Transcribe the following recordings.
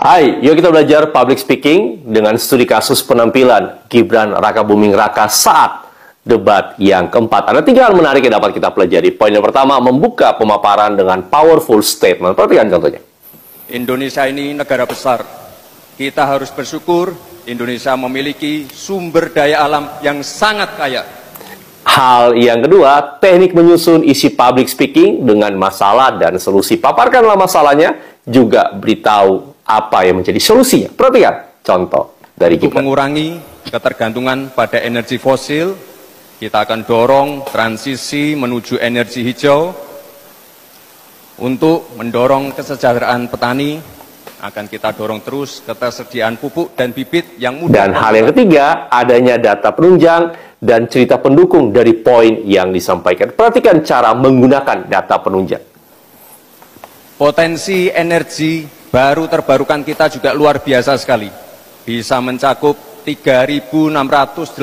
Hai, yuk kita belajar public speaking dengan studi kasus penampilan Gibran Rakabuming Raka saat debat yang keempat. Ada 3 hal menarik yang dapat kita pelajari. Poin yang pertama, membuka pemaparan dengan powerful statement. Perhatikan contohnya. Indonesia ini negara besar. Kita harus bersyukur Indonesia memiliki sumber daya alam yang sangat kaya. Hal yang kedua, teknik menyusun isi public speaking dengan masalah dan solusi. Paparkanlah masalahnya, juga beritahu apa yang menjadi solusinya. Perhatikan contoh dari Untuk Gibran. mengurangi ketergantungan pada energi fosil, kita akan dorong transisi menuju energi hijau. Untuk mendorong kesejahteraan petani, akan kita dorong terus ketersediaan pupuk dan bibit yang mudah. Dan hal yang ketiga, adanya data penunjang dan cerita pendukung dari poin yang disampaikan. Perhatikan cara menggunakan data penunjang. Potensi energi baru terbarukan kita juga luar biasa sekali. Bisa mencakup 3.686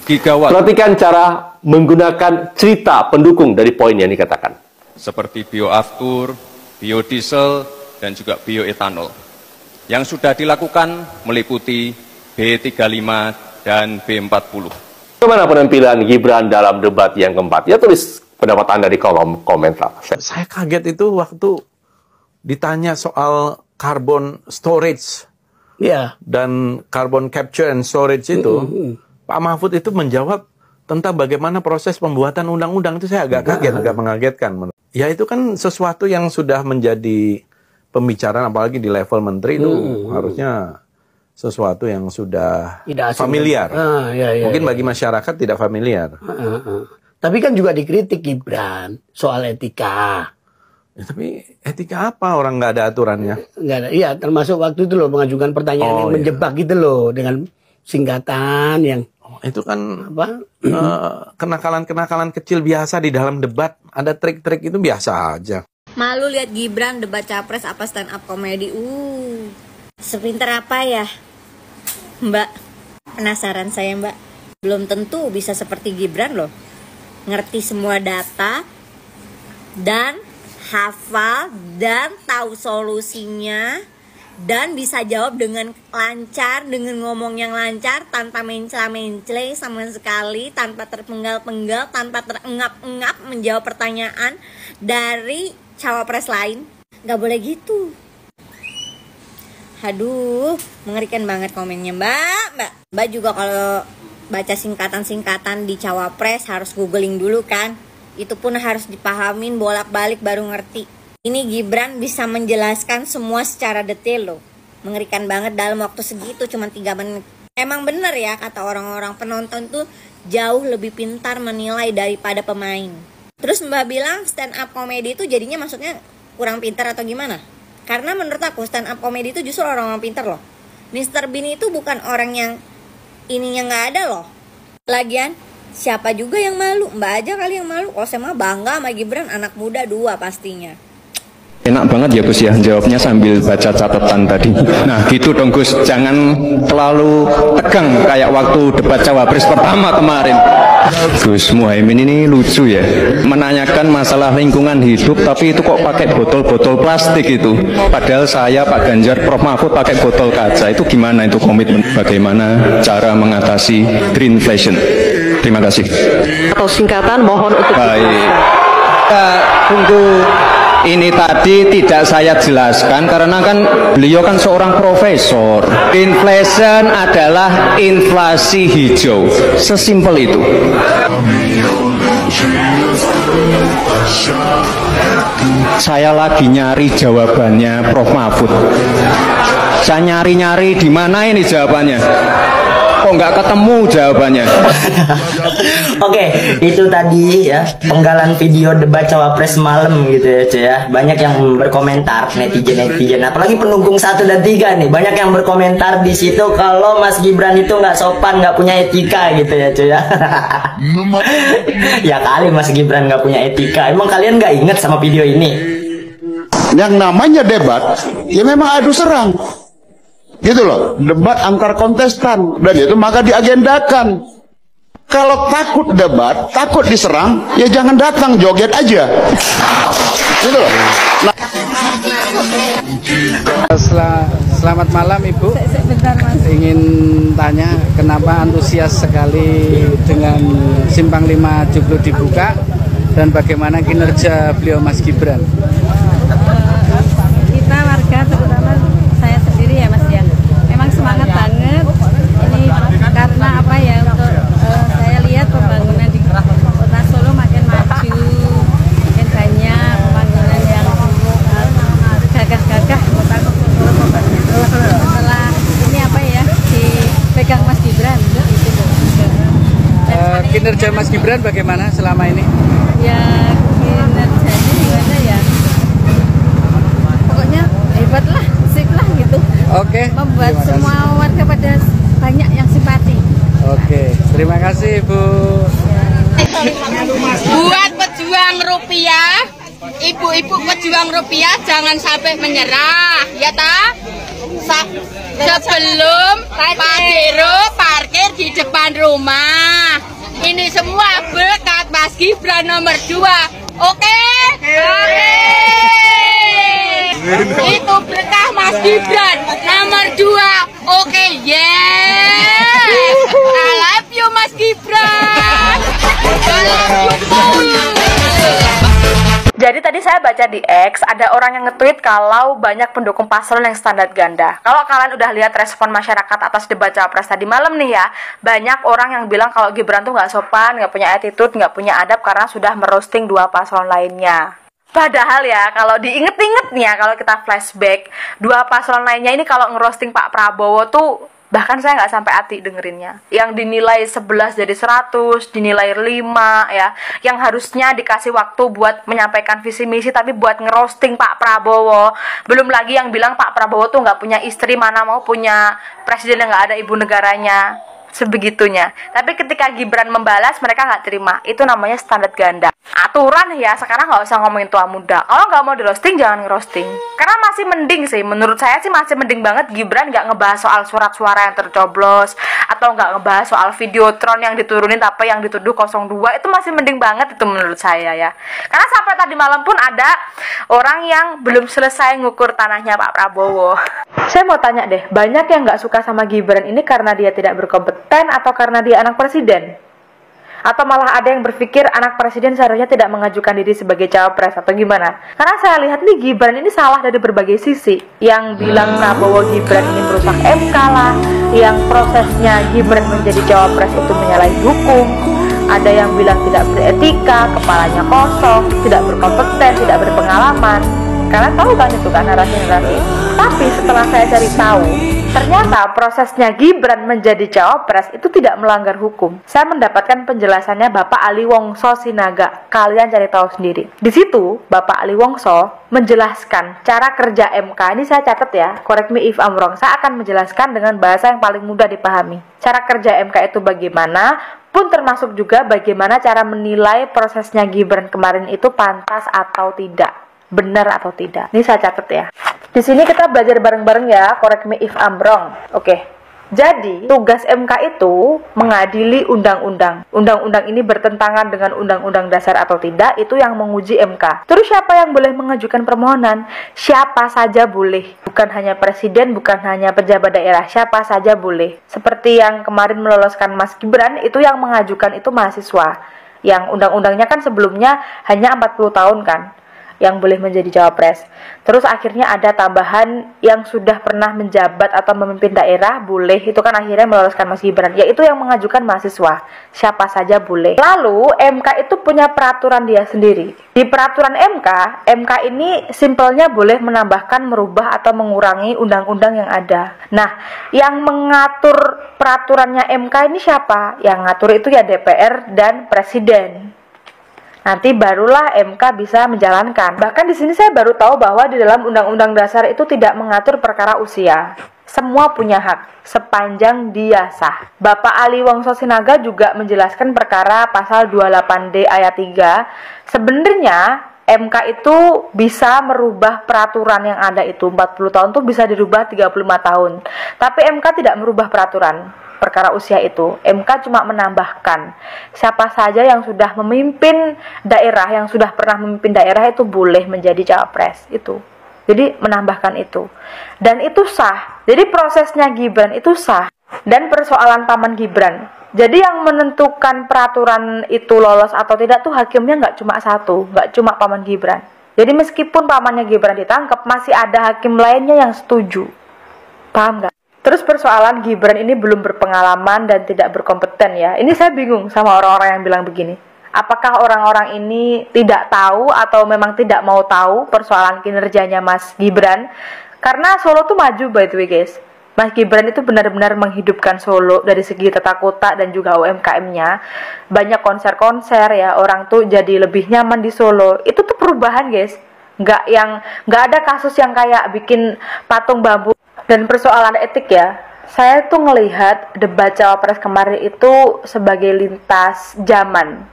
gigawatt. Perhatikan cara menggunakan cerita pendukung dari poin yang dikatakan. Seperti bioaftur, biodiesel, dan juga bioetanol. Yang sudah dilakukan meliputi B35 dan B40. Bagaimana penampilan Gibran dalam debat yang keempat? Ya, tulis pendapat Anda di kolom komentar. Saya kaget itu waktu ditanya soal carbon storage dan carbon capture and storage itu, Pak Mahfud itu menjawab tentang bagaimana proses pembuatan undang-undang. Itu saya agak kaget, agak mengagetkan. Ya itu kan sesuatu yang sudah menjadi pembicaraan, apalagi di level menteri itu harusnya sesuatu yang sudah tidak familiar. Mungkin bagi masyarakat tidak familiar. Tapi kan juga dikritik Gibran soal etika. Ya, tapi etika apa, orang nggak ada aturannya? Nggak ada. Iya, termasuk waktu itu loh mengajukan pertanyaan yang menjebak gitu loh dengan singkatan yang itu kan apa? Kenakalan-kenakalan kecil biasa di dalam debat. Ada trik-trik itu biasa aja. Malu lihat Gibran debat capres apa stand up komedi. Sepinter apa ya, Mbak? Penasaran saya, Mbak. Belum tentu bisa seperti Gibran loh. Ngerti semua data dan hafal dan tahu solusinya dan bisa jawab dengan lancar, dengan ngomong yang lancar, tanpa mencela-mencela sama sekali, tanpa terpenggal-penggal, tanpa terengap-engap menjawab pertanyaan dari cawapres lain. Gak boleh gitu. Aduh, mengerikan banget komennya, Mbak juga kalau baca singkatan-singkatan di cawapres harus googling dulu kan. Itu pun harus dipahamin bolak-balik baru ngerti. Ini Gibran bisa menjelaskan semua secara detail loh. Mengerikan banget dalam waktu segitu, cuma 3 menit. Emang bener ya kata orang-orang, penonton tuh jauh lebih pintar menilai daripada pemain. Terus Mbak bilang stand up comedy itu jadinya maksudnya kurang pintar atau gimana? Karena menurut aku stand up comedy itu justru orang-orang pintar loh. Mr. Bean itu bukan orang yang ininya nggak ada loh. Lagian siapa juga yang malu? Mbak aja kali yang malu. Oh saya mah bangga sama Gibran, anak muda 2 pastinya. Enak banget ya Gus ya, jawabnya sambil baca catatan tadi. Nah gitu dong Gus, jangan terlalu tegang kayak waktu debat cawapres pertama kemarin. Gus Muhaimin ini lucu ya, menanyakan masalah lingkungan hidup tapi itu kok pakai botol-botol plastik itu. Padahal saya, Pak Ganjar, Prof Mahfud pakai botol kaca. Itu gimana itu komitmen? Bagaimana cara mengatasi greenflation? Terima kasih. Atau singkatan mohon untuk baik. Tunggu. Ini tadi tidak saya jelaskan karena kan beliau kan seorang profesor. Inflation adalah inflasi hijau. Sesimpel itu. Saya lagi nyari jawabannya Prof Mahfud. Saya nyari-nyari di mana ini jawabannya. Kok nggak ketemu jawabannya? Oke, itu tadi ya penggalan video debat cawapres malam gitu ya cuy ya. Banyak yang berkomentar, netizen, apalagi pendukung 1 dan 3 nih. Banyak yang berkomentar di situ kalau Mas Gibran itu nggak sopan, nggak punya etika gitu ya cuy ya. Ya kali Mas Gibran nggak punya etika. Emang kalian nggak inget sama video ini? Yang namanya debat, ya memang adu serang. Gitu loh, debat antar kontestan, dan itu maka diagendakan. Kalau takut debat, takut diserang, ya jangan datang, joget aja. Gitu loh. Nah, Selamat malam Ibu. Sebentar Mas. Ingin tanya kenapa antusias sekali dengan Simpang 5 Joglo dibuka dan bagaimana kinerja beliau Mas Gibran? Kita warga terutama saya sendiri ya Mas ya. Memang semangat banget. Ini karena apa ya untuk saya lihat pembangunan di Kota Solo makin maju, makin banyak pembangunan yang gagah-gagah Kota Solo setelah ini apa ya dipegang Mas Gibran gitu loh. Kinerja Mas Gibran bagaimana selama ini? Ya kinerjanya gimana ya? Pokoknya hebat lah, sip lah gitu. Oke. Membuat semua warga pada banyak yang simpati. Oke, terima kasih Ibu. Buat pejuang rupiah, ibu-ibu pejuang rupiah jangan sampai menyerah, ya ta? Sebelum Pak Dero parkir di depan rumah. Ini semua berkat Mas Gibran nomor 2. Oke? Oke. Itu berkah Mas Gibran nomor 2. Oke, yeah. I love you Mas Gibran. I love you. Jadi tadi saya baca di X, ada orang yang nge-tweet kalau banyak pendukung paslon yang standar ganda. Kalau kalian udah lihat respon masyarakat atas debat Cawapres tadi malam nih ya, banyak orang yang bilang kalau Gibran tuh nggak sopan, nggak punya attitude, nggak punya adab karena sudah merosting 2 paslon lainnya. Padahal ya, kalau diinget-inget nih ya, kalau kita flashback, 2 paslon lainnya ini kalau ngerosting Pak Prabowo tuh bahkan saya nggak sampai hati dengerinnya. Yang dinilai 11 jadi 100, dinilai 5 ya. Yang harusnya dikasih waktu buat menyampaikan visi misi tapi buat ngerosting Pak Prabowo. Belum lagi yang bilang Pak Prabowo tuh nggak punya istri, mana mau punya presiden yang nggak ada ibu negaranya. Sebegitunya. Tapi ketika Gibran membalas, mereka nggak terima. Itu namanya standar ganda. Aturan ya, sekarang nggak usah ngomongin tua muda. Kalau nggak mau di roasting, jangan ngerosting. Karena masih mending sih, menurut saya sih masih mending banget Gibran nggak ngebahas soal surat suara yang tercoblos, atau nggak ngebahas soal videotron yang diturunin tapi yang dituduh 02. Itu masih mending banget itu menurut saya ya. Karena sampai tadi malam pun ada orang yang belum selesai ngukur tanahnya Pak Prabowo. Saya mau tanya deh, banyak yang nggak suka sama Gibran ini karena dia tidak berkompeten atau karena dia anak presiden? Atau malah ada yang berpikir anak presiden seharusnya tidak mengajukan diri sebagai cawapres atau gimana? Karena saya lihat nih Gibran ini salah dari berbagai sisi. Yang bilang Prabowo Gibran ini merusak MK lah, yang prosesnya Gibran menjadi cawapres itu menyalahi hukum. Ada yang bilang tidak beretika, kepalanya kosong, tidak berkompeten, tidak berpengalaman. Karena tahu kan itu kan narasi-narasi. Tapi setelah saya cari tahu, ternyata prosesnya Gibran menjadi cawapres itu tidak melanggar hukum. Saya mendapatkan penjelasannya Bapak Ali Wongso Sinaga. Kalian cari tahu sendiri. Di situ Bapak Ali Wongso menjelaskan cara kerja MK. Ini saya catat ya, correct me if I'm wrong. Saya akan menjelaskan dengan bahasa yang paling mudah dipahami. Cara kerja MK itu bagaimana, pun termasuk juga bagaimana cara menilai prosesnya Gibran kemarin itu pantas atau tidak, benar atau tidak. Ini saya catat ya. Di sini kita belajar bareng-bareng ya, correct me if I'm wrong. Oke. Jadi, tugas MK itu mengadili undang-undang. Undang-undang ini bertentangan dengan undang-undang dasar atau tidak, itu yang menguji MK. Terus siapa yang boleh mengajukan permohonan? Siapa saja boleh. Bukan hanya presiden, bukan hanya pejabat daerah, siapa saja boleh. Seperti yang kemarin meloloskan Mas Gibran, itu yang mengajukan itu mahasiswa. Yang undang-undangnya kan sebelumnya hanya 40 tahun kan yang boleh menjadi cawapres. Terus akhirnya ada tambahan yang sudah pernah menjabat atau memimpin daerah boleh, itu kan akhirnya meloloskan Mas Gibran, yaitu yang mengajukan mahasiswa. Siapa saja boleh. Lalu MK itu punya peraturan dia sendiri. Di peraturan MK ini simpelnya boleh menambahkan, merubah atau mengurangi undang-undang yang ada. Nah, yang mengatur peraturannya MK ini siapa? Yang ngatur itu ya DPR dan presiden. Nanti barulah MK bisa menjalankan. Bahkan di sini saya baru tahu bahwa di dalam Undang-Undang Dasar itu tidak mengatur perkara usia. Semua punya hak sepanjang dia sah. Bapak Ali Wongso Sinaga juga menjelaskan perkara pasal 28D ayat 3. Sebenarnya MK itu bisa merubah peraturan yang ada itu 40 tahun tuh bisa dirubah 35 tahun. Tapi MK tidak merubah peraturan perkara usia itu. MK cuma menambahkan siapa saja yang sudah memimpin daerah, yang sudah pernah memimpin daerah itu boleh menjadi cawapres. Itu Jadi menambahkan itu. Dan itu sah. Jadi prosesnya Gibran itu sah. Dan persoalan paman Gibran. Jadi yang menentukan peraturan itu lolos atau tidak tuh hakimnya nggak cuma satu, nggak cuma paman Gibran. Jadi meskipun pamannya Gibran ditangkap, masih ada hakim lainnya yang setuju. Paham nggak? Terus persoalan Gibran ini belum berpengalaman dan tidak berkompeten ya. Ini saya bingung sama orang-orang yang bilang begini. Apakah orang-orang ini tidak tahu atau memang tidak mau tahu persoalan kinerjanya Mas Gibran? Karena Solo tuh maju by the way guys. Mas Gibran itu benar-benar menghidupkan Solo dari segi tata kota dan juga UMKM-nya. Banyak konser-konser ya, orang tuh jadi lebih nyaman di Solo. Itu tuh perubahan guys. Nggak ada kasus yang kayak bikin patung bambu. Dan persoalan etik ya, saya tuh ngelihat debat Cawapres kemarin itu sebagai lintas zaman.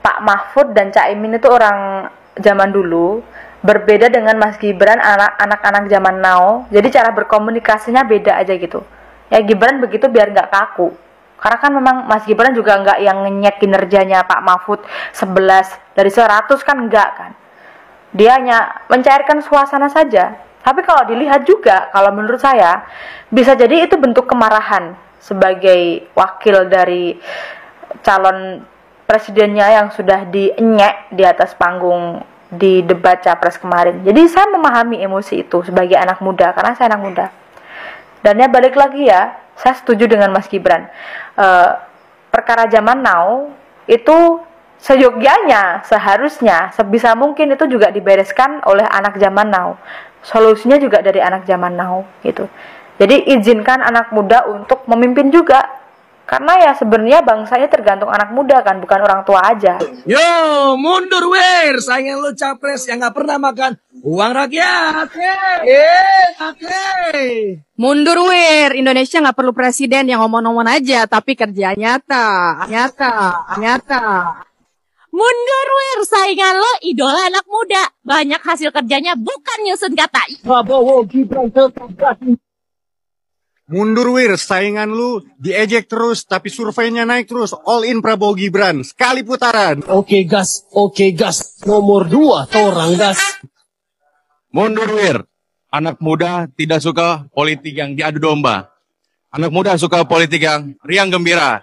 Pak Mahfud dan Caimin itu orang zaman dulu, berbeda dengan Mas Gibran anak-anak zaman now. Jadi cara berkomunikasinya beda aja gitu. Ya Gibran begitu biar nggak kaku. Karena kan memang Mas Gibran juga nggak yang ngenyek kinerjanya Pak Mahfud 11 dari 100 kan enggak kan. Dia hanya mencairkan suasana saja. Tapi kalau dilihat juga, kalau menurut saya, bisa jadi itu bentuk kemarahan sebagai wakil dari calon presidennya yang sudah dienyek di atas panggung di debat Capres kemarin. Jadi saya memahami emosi itu sebagai anak muda, karena saya anak muda. Dan ya balik lagi ya, saya setuju dengan Mas Gibran. Perkara zaman now, itu seyogyanya, seharusnya, sebisa mungkin itu juga dibereskan oleh anak zaman now. Solusinya juga dari anak zaman now gitu. Jadi izinkan anak muda untuk memimpin juga. Karena ya sebenarnya bangsanya tergantung anak muda kan, bukan orang tua aja. Yo, mundur wir, saingan lu capres yang gak pernah makan uang rakyat. Mundur wir, Indonesia gak perlu presiden yang ngomong-ngomong aja, tapi kerja nyata. Mundur wir, saingan lo idola anak muda. Banyak hasil kerjanya bukan nyusun kata. Prabowo Gibran tetap. Mundur wir, saingan lu diejek terus tapi surveinya naik terus. All in Prabowo Gibran, sekali putaran. Oke gas. Nomor 2 torang gas. Mundur wir, anak muda tidak suka politik yang diadu domba. Anak muda suka politik yang riang gembira.